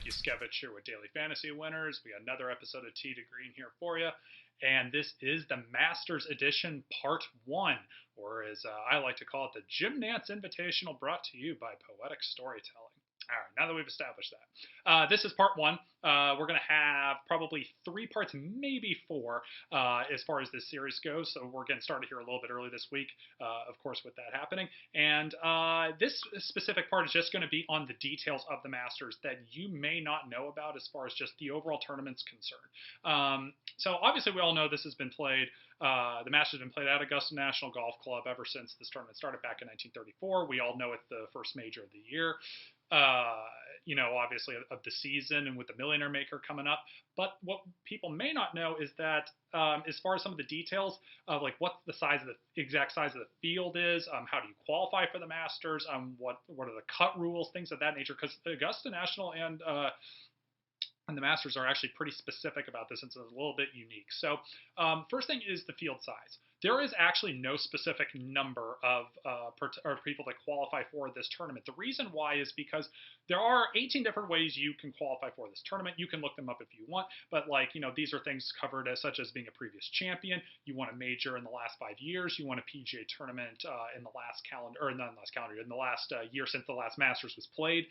Juskewycz here with Daily Fantasy Winners. We got another episode of Tee to Green here for you. And this is the Masters Edition Part 1, or as I like to call it, the Jim Nantz Invitational, brought to you by Poetic Storytelling. All right, now that we've established that. This is Part 1. We're going to have probably 3 parts, maybe 4, as far as this series goes. So we're getting started here a little bit early this week, of course, with that happening. And this specific part is just going to be on the details of the Masters that you may not know about as far as just the overall tournament's concerned. So obviously we all know this has been played. The Masters has been played at Augusta National Golf Club ever since this tournament started back in 1934. We all know it's the first major of the year. Obviously of the season and with the Millionaire Maker coming up. But what people may not know is that as far as some of the details of like what the exact size of the field is, how do you qualify for the Masters, what are the cut rules, things of that nature, because Augusta National and the Masters are actually pretty specific about this, and so it's a little bit unique. So first thing is the field size. There is actually no specific number of people that qualify for this tournament. The reason why is because there are 18 different ways you can qualify for this tournament. You can look them up if you want, but these are things covered as such as being a previous champion. You won a major in the last 5 years. You won a PGA tournament in the last calendar, or not in the last calendar, in the last year since the last Masters was played.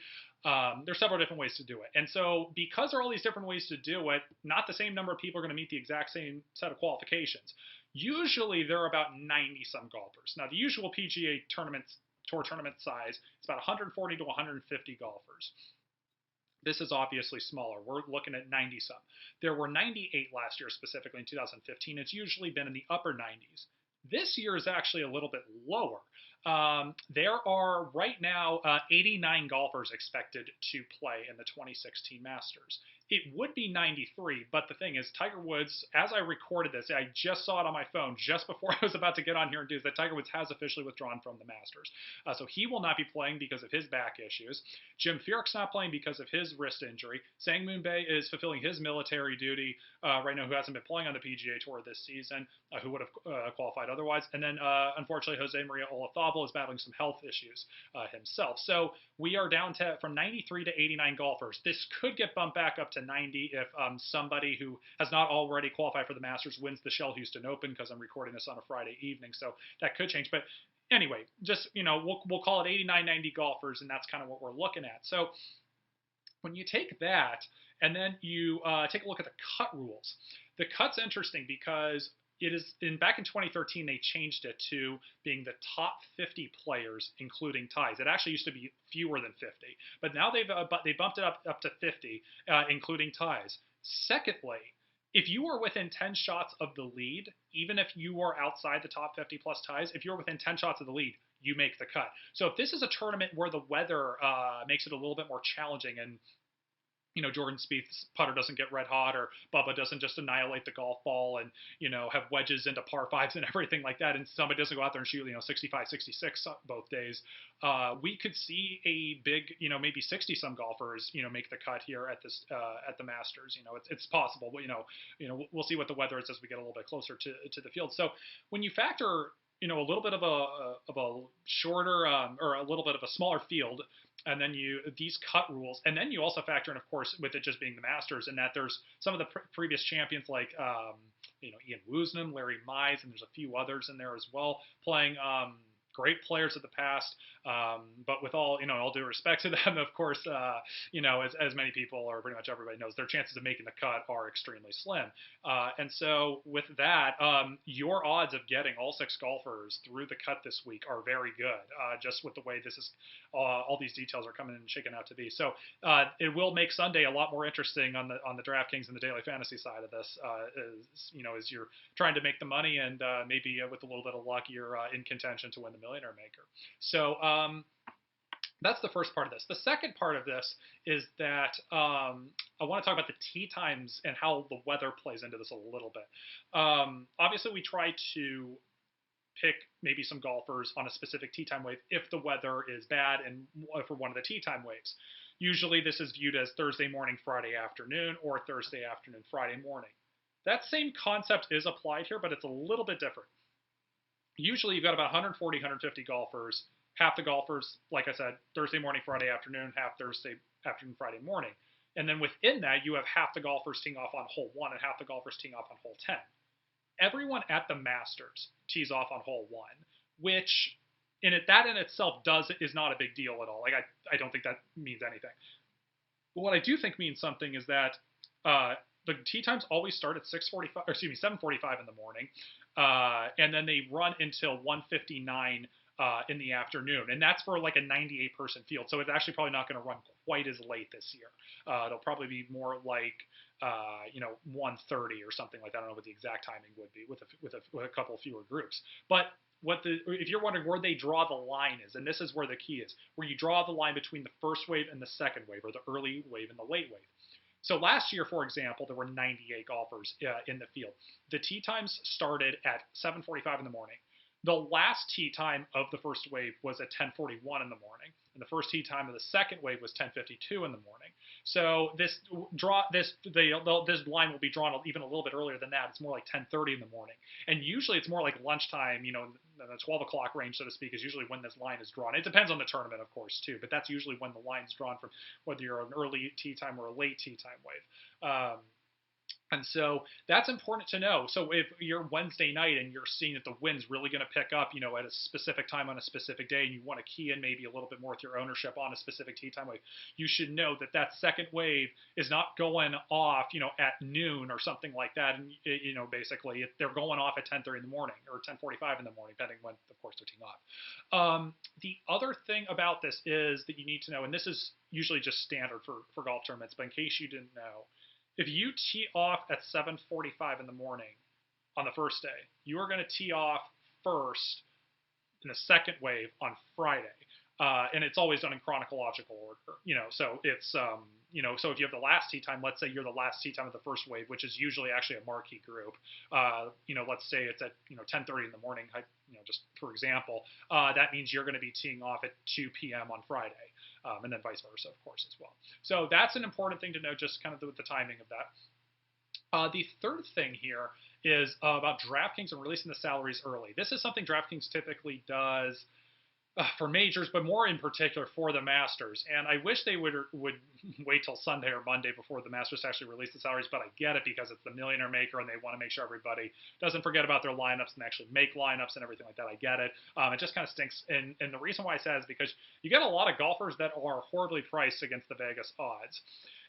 There's several different ways to do it. And so because there are all these different ways to do it, not the same number of people are going to meet the exact same set of qualifications. Usually there are about 90-some golfers. Now, the usual PGA tour tournament size is about 140 to 150 golfers. This is obviously smaller. We're looking at 90-some. There were 98 last year, specifically in 2015. It's usually been in the upper 90s. This year is actually a little bit lower. There are right now 89 golfers expected to play in the 2016 Masters. It would be 93, but the thing is, Tiger Woods, as I recorded this, I just saw it on my phone just before I was about to get on here and do this, that Tiger Woods has officially withdrawn from the Masters. So he will not be playing because of his back issues. Jim Furyk's not playing because of his wrist injury. Sang Moon Bae is fulfilling his military duty right now, who hasn't been playing on the PGA Tour this season, who would have qualified otherwise. And then, unfortunately, Jose Maria Olazabal is battling some health issues himself. So we are down to from 93 to 89 golfers. This could get bumped back up to 90 if somebody who has not already qualified for the Masters wins the Shell Houston Open, because I'm recording this on a Friday evening, so that could change. But anyway, just, we'll call it 89, 90 golfers, and that's kind of what we're looking at. So when you take that and then you take a look at the cut rules, the cut's interesting because it is back in 2013 they changed it to being the top 50 players, including ties. It actually used to be fewer than 50, but now they bumped it up to 50, including ties. Secondly, if you are within 10 shots of the lead, even if you are outside the top 50 plus ties, if you're within 10 shots of the lead, you make the cut. So if this is a tournament where the weather makes it a little bit more challenging, and Jordan Spieth's putter doesn't get red hot, or Bubba doesn't just annihilate the golf ball and, have wedges into par 5s and everything like that, and somebody doesn't go out there and shoot, 65, 66 both days, we could see a big, maybe 60-some golfers, make the cut here at the Masters. It's possible, but, we'll see what the weather is as we get a little bit closer to the field. So when you factor, a little bit of a shorter or a little bit of a smaller field, and then these cut rules, and then you also factor in, of course, with it just being the Masters, and that there's some of the previous champions like Ian Woosnam, Larry Mize, and there's a few others in there as well playing. Great players of the past, but with all due respect to them, of course, as many people, or pretty much everybody knows, their chances of making the cut are extremely slim. And so with that, your odds of getting all 6 golfers through the cut this week are very good, just with the way this is, all these details are coming and shaking out to be. So it will make Sunday a lot more interesting on the DraftKings and the Daily Fantasy side of this, as you're trying to make the money, and maybe with a little bit of luck, you're in contention to win the Millionaire Maker. So that's the first part of this. The second part of this is that I want to talk about the tee times and how the weather plays into this a little bit. Obviously, we try to pick maybe some golfers on a specific tee time wave if the weather is bad and for one of the tee time waves. Usually this is viewed as Thursday morning, Friday afternoon, or Thursday afternoon, Friday morning. That same concept is applied here, but it's a little bit different. Usually you've got about 140, 150 golfers. Half the golfers, like I said, Thursday morning, Friday afternoon, half Thursday afternoon, Friday morning. And then within that, you have half the golfers teeing off on hole 1 and half the golfers teeing off on hole 10. Everyone at the Masters tees off on hole 1, which that in itself is not a big deal at all. Like I don't think that means anything. But what I do think means something is that the tee times always start at 7:45 in the morning, and then they run until 1:59 in the afternoon, and that's for like a 98-person field. So it's actually probably not going to run quite as late this year. It'll probably be more like 1:30 or something like that. I don't know what the exact timing would be with a couple fewer groups. But if you're wondering where they draw the line is, and this is where the key is, where you draw the line between the first wave and the second wave, or the early wave and the late wave. So last year, for example, there were 98 golfers in the field. The tee times started at 7:45 in the morning. The last tee time of the first wave was at 10:41 in the morning, and the first tee time of the second wave was 10:52 in the morning. So this line will be drawn even a little bit earlier than that. It's more like 10:30 in the morning, and usually it's more like lunchtime. In the 12 o'clock range, so to speak, is usually when this line is drawn. It depends on the tournament, of course, too, but that's usually when the line's drawn from whether you're an early tee time or a late tee time wave. And so that's important to know. So if you're Wednesday night and you're seeing that the wind's really going to pick up, at a specific time on a specific day, and you want to key in maybe a little bit more with your ownership on a specific tee time wave, you should know that second wave is not going off, at noon or something like that. And, basically they're going off at 10:30 in the morning or 10:45 in the morning, depending when, of course, they're teeing off. The other thing about this is that you need to know, and this is usually just standard for golf tournaments, but in case you didn't know, if you tee off at 7:45 in the morning on the first day, you are going to tee off first in the second wave on Friday. And it's always done in chronological order, so it's, so if you have the last tee time, let's say you're the last tee time of the first wave, which is usually actually a marquee group, let's say it's at, 10:30 in the morning, just for example, that means you're going to be teeing off at 2 p.m. on Friday, and then vice versa, of course, as well. So that's an important thing to know, just kind of the timing of that. The third thing here is about DraftKings and releasing the salaries early. This is something DraftKings typically does for majors, but more in particular for the Masters. And I wish they would wait till Sunday or Monday before the Masters actually release the salaries, but I get it because it's the Millionaire Maker and they want to make sure everybody doesn't forget about their lineups and actually make lineups and everything like that. I get it. It just kind of stinks. And the reason why I say that is because you get a lot of golfers that are horribly priced against the Vegas odds.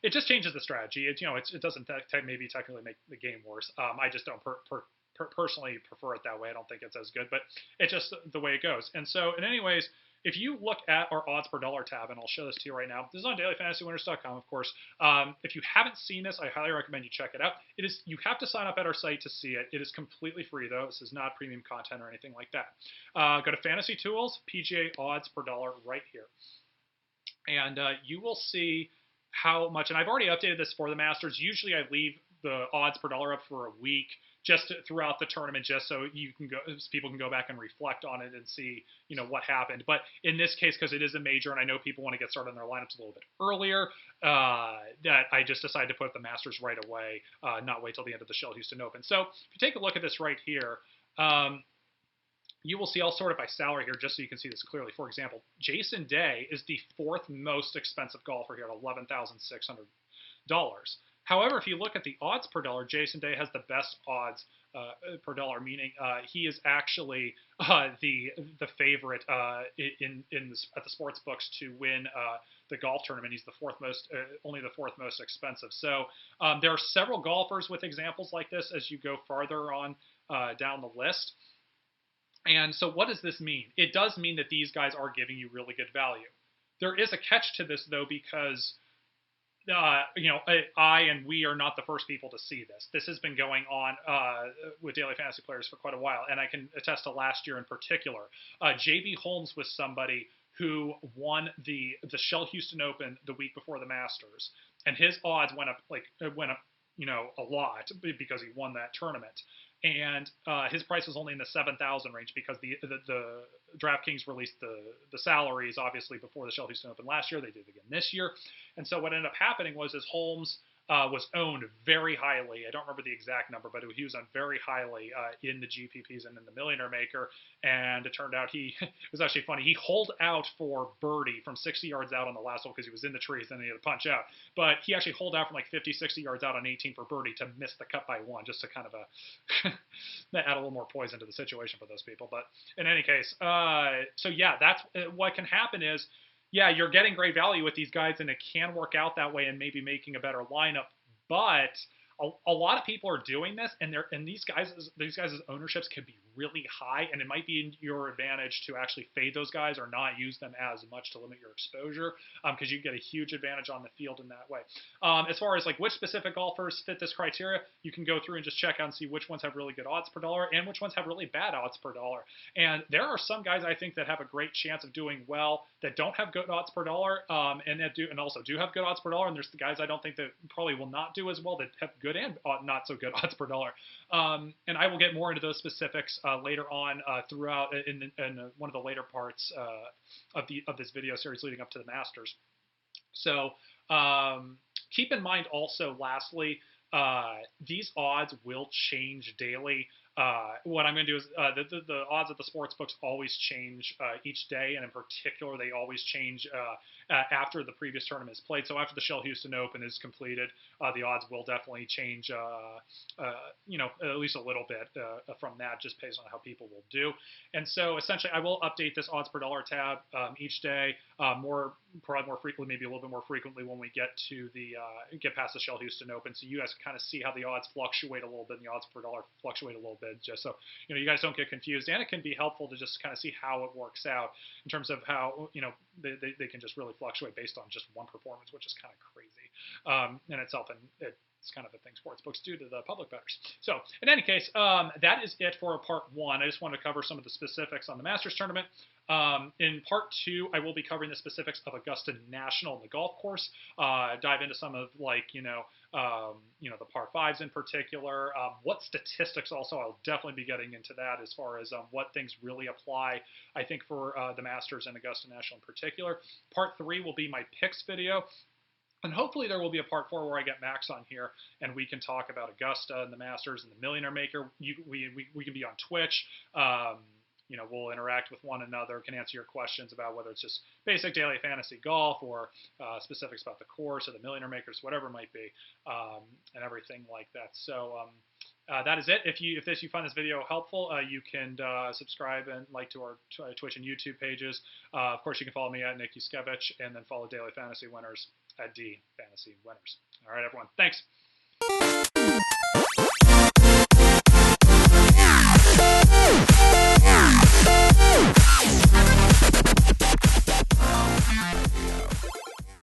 It just changes the strategy. It doesn't maybe technically make the game worse. I just don't personally prefer it that way. I don't think it's as good, but it's just the way it goes. And so, in any ways, if you look at our odds per dollar tab, and I'll show this to you right now. This is on DailyFantasyWinners.com, of course. If you haven't seen this, I highly recommend you check it out. You have to sign up at our site to see it. It is completely free, though. This is not premium content or anything like that. Go to Fantasy Tools, PGA odds per dollar right here. And you will see how much, and I've already updated this for the Masters. Usually I leave the odds per dollar up for a week just throughout the tournament, just so people can go back and reflect on it and see, what happened. But in this case, because it is a major, and I know people want to get started on their lineups a little bit earlier, that I just decided to put the Masters right away, not wait till the end of the Shell Houston Open. So if you take a look at this right here, you will see I'll sort it by salary here just so you can see this clearly. For example, Jason Day is the fourth most expensive golfer here at $11,600. However, if you look at the odds per dollar, Jason Day has the best odds per dollar, meaning he is actually the favorite at the sports books to win the golf tournament. He's only the fourth most expensive. So there are several golfers with examples like this as you go farther on down the list. And so what does this mean? It does mean that these guys are giving you really good value. There is a catch to this, though, because I and we are not the first people to see this. This has been going on with daily fantasy players for quite a while, and I can attest to last year in particular. J.B. Holmes was somebody who won the Shell Houston Open the week before the Masters, and his odds went up a lot because he won that tournament. And his price was only in the 7,000 range because the DraftKings released the salaries obviously before the Shell Houston Open last year. They did it again this year, and so what ended up happening was Holmes was owned very highly. I don't remember the exact number, but he was owned very highly in the GPPs and in the Millionaire Maker. And it turned out it was actually funny. He holed out for birdie from 60 yards out on the last hole because he was in the trees and he had to punch out. But he actually holed out from like 50, 60 yards out on 18 for birdie to miss the cut by one, just to kind of add a little more poison to the situation for those people. But in any case, so yeah, that's what can happen is, yeah, you're getting great value with these guys, and it can work out that way and maybe making a better lineup. But a lot of people are doing this, and these guys' ownerships can be really high, and it might be in your advantage to actually fade those guys or not use them as much to limit your exposure, because you get a huge advantage on the field in that way. As far as like which specific golfers fit this criteria, you can go through and just check out and see which ones have really good odds per dollar and which ones have really bad odds per dollar. And there are some guys I think that have a great chance of doing well that don't have good odds per dollar, and also do have good odds per dollar. And there's the guys I don't think that probably will not do as well that have good and not so good odds per dollar. And I will get more into those specifics later on throughout in one of the later parts of this video series leading up to the Masters. So keep in mind also, lastly, these odds will change daily. What I'm going to do is the odds at the sports books always change each day, and in particular, they always change after the previous tournament is played. So after the Shell Houston Open is completed, the odds will definitely change, at least a little bit from that, just based on how people will do. And so essentially, I will update this odds per dollar tab each day, probably more frequently, maybe a little bit more frequently when we get to get past the Shell Houston Open, so you guys can kind of see how the odds fluctuate a little bit, and the odds per dollar fluctuate a little bit, just so you guys don't get confused. And it can be helpful to just kind of see how it works out in terms of how they can just really fluctuate based on just one performance, which is kind of crazy in itself, and it's kind of a thing sportsbooks do to the public bettors. So in any case, that is it for part one. I just wanted to cover some of the specifics on the Masters tournament. In part two, I will be covering the specifics of Augusta National and the golf course. Dive into some of the par fives in particular. What statistics also, I'll definitely be getting into that as far as what things really apply, I think, for the Masters and Augusta National in particular. Part three will be my picks video. And hopefully there will be a part four where I get Max on here and we can talk about Augusta and the Masters and the Millionaire Maker. We can be on Twitch. We'll interact with one another, can answer your questions about whether it's just basic daily fantasy golf or specifics about the course or the Millionaire Makers, whatever it might be, and everything like that. So that is it. If you find this video helpful, you can subscribe and like to our Twitch and YouTube pages. Of course, you can follow me at Juskewycz, and then follow Daily Fantasy Winners at DFantasyWinners. All right, everyone. Thanks.